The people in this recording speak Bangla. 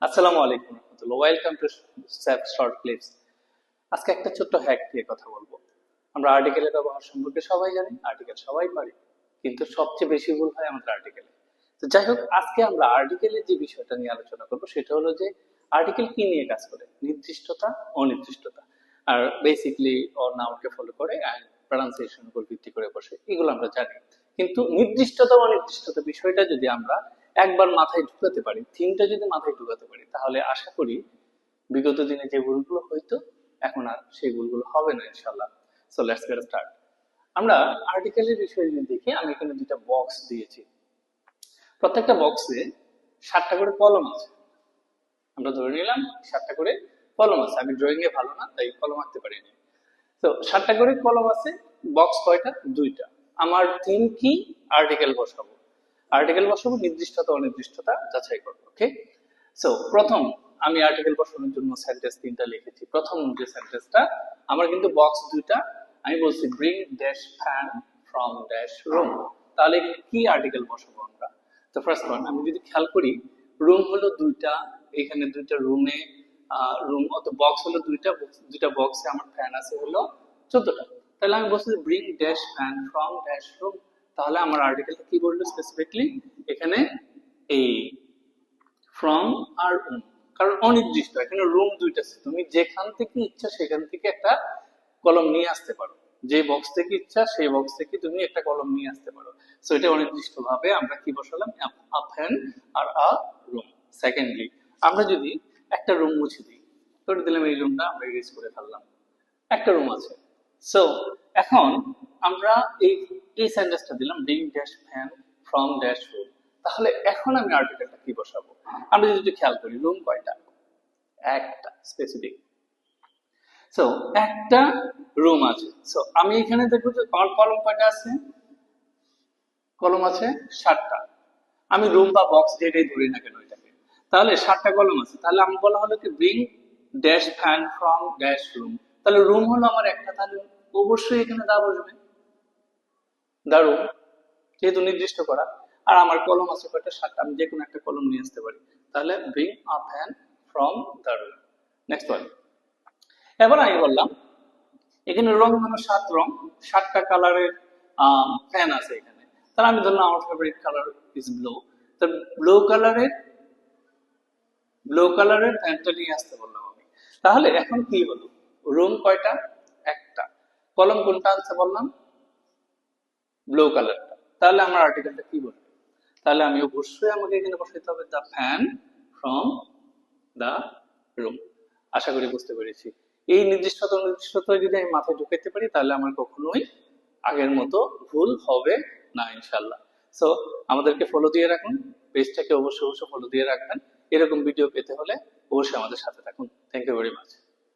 আসসালামু আলাইকুম রহমতুল্লাহ, ওয়েলকাম টু স্যাপ শর্ট ক্লিপস। আজকে একটা ছোট্ট হ্যাক নিয়ে কথা বলবো। আমরা আর্টিকেলের ব্যবহার সম্পর্কে সবাই জানি, আর্টিকেল সবাই পারি, কিন্তু সবচেয়ে বেশি ভুল হয় আমাদের আর্টিকেলে। তো যাই হোক, আজকে আমরা আর্টিকেলের যে বিষয়টা নিয়ে আলোচনা করবো সেটা হলো যে আর্টিকেল কি নিয়ে কাজ করে, নির্দিষ্টতা, অনির্দিষ্টতা, আর বেসিকলি ওর নামকে ফলো করে অ্যান্ড প্রনাউন্সিয়েশন উপর ভিত্তি করে বসে, এগুলো আমরা জানি। কিন্তু নির্দিষ্টতা অনির্দিষ্টতা বিষয়টা যদি আমরা একবার মাথায় ঢুকাতে পারি, থিমটা যদি মাথায় ঢুকাতে পারি, তাহলে আশা করি বিগত দিনে যে ভুলগুলো হইতো এখন আর সেই ভুলগুলো হবে না ইনশাল্লাহ। So let's get start. আমরা আর্টিকেলের বিষয়ে যদি দেখি, আমি এখানে দুইটা বক্স দিয়েছি। প্রত্যেকটা বক্সে 7টা করে কলম আছে। আমরা ধরে নিলাম 7টা করে কলম আছে। আমি ড্রয়িং এ ভালো না, তাই কলম আঁকতে পারিনি। তো 7টা করে কলম আছে। বক্স কয়টা? দুইটা। আমার থিম কি? আর্টিকেল বসাবো। আর্টিকেল বসাবো, নির্দিষ্টতা অনির্দিষ্টতা যাচাই করবো। ওকে, সো প্রথম আমি আর্টিকেল বসানোর জন্য সেন্টেন্স 3টা লিখেছি। প্রথম যে সেন্টেন্সটা, আমার কিন্তু বক্স দুইটা। আমি বলছি bring dash fan from dash room. তাহলে কি আর্টিকেল বসাবো আমরা? তো ফার্স্ট ওয়ান, আমি যদি খেয়াল করি, রুম হলো দুইটা, এখানে দুইটা রুমে রুম, অত বক্স হলো দুইটা, দুইটা বক্সে আমার ফ্যান আছে হলো 14টা। তাহলে আমি বলছি bring dash fan from dash room. তাহলে আমার আর্টিকেলটা কি বললো স্পেসিফিকলি? এখানে এই ফ্রম আর রুম, কারণ অনির্দিষ্ট, এখানে রুম দুইটা আছে। তুমি যেখান থেকে ইচ্ছা সেখান থেকে একটা কলম নিয়ে আসতে পারো, যে বক্স থেকে ইচ্ছা সেই বক্স থেকে তুমি একটা কলম নিয়ে আসতে পারো। সো এটা অনির্দিষ্ট ভাবে আমরা কি বসালাম? আ ফ্যান আর আ রুম। সেকেন্ডলি, আমরা যদি একটা রুম মুছে দিই, করে দিলাম এই রুমটা আমরা ইরেজ করে ফেললাম, একটা রুম আছে। সো এখন আমরা এই এই সেন্টেন্সটা দিলাম bring dash fan from dash room. তাহলে এখন আমি আর্টিকেলটা কি বসাবো? আমরা যদি খেয়াল করি, রুম কয়টা? একটা, স্পেসিফিক। সো একটা রুম আছে। সো আমি এখানে দেখবো যে আমার কলম কয়টা আছে? কলম আছে 7টা। আমি রুম বা বক্স যেটাই ধরি না কেন এটাকে, তাহলে 7টা কলম আছে। তাহলে আমি বলা হলো কি bring dash fan from dash room. তাহলে রুম হলো আমার একটা, তাহলে অবশ্যই এখানে দা বসবে, দা রুম, যেহেতু নির্দিষ্ট করা। আর আমার কলম আছে কয়টা? 7টা। আমি যে কোনো একটা কলম নিয়ে আসতে পারি। তাহলে bring a fan from the room. Next one, এবার আমি বললাম এখানে রং হলো 7 রং, 7টা কালারের ফ্যান আছে এখানে। তাহলে আমি ধরলাম আমার ফেভারিট কালার ইজ ব্লু। তো ব্লু কালারের ফ্যানটা নিয়ে আসতে বললাম আমি। তাহলে এখন কি হলো? রুম কয়টা? একটা। কলম কোনটা আনতে বললাম? ব্লু কালারটা। তাহলে আমার আর্টিকেলটা কি বলবে? তাহলে আমি অবশ্যই আমাকে এখানে বসাইতে হবে the fan from the room. আশা করি বুঝতে পেরেছি। এই নির্দিষ্টতা অনির্দিষ্টতা যদি আমি মাথায় ঢুকাইতে পারি, তাহলে আমার কখনোই আগের মতো ভুল হবে না ইনশাল্লাহ। সো আমাদেরকে ফলো দিয়ে রাখুন, পেজটাকে অবশ্যই অবশ্যই ফলো দিয়ে রাখবেন। এরকম ভিডিও পেতে হলে অবশ্যই আমাদের সাথে থাকুন। Thank you very much.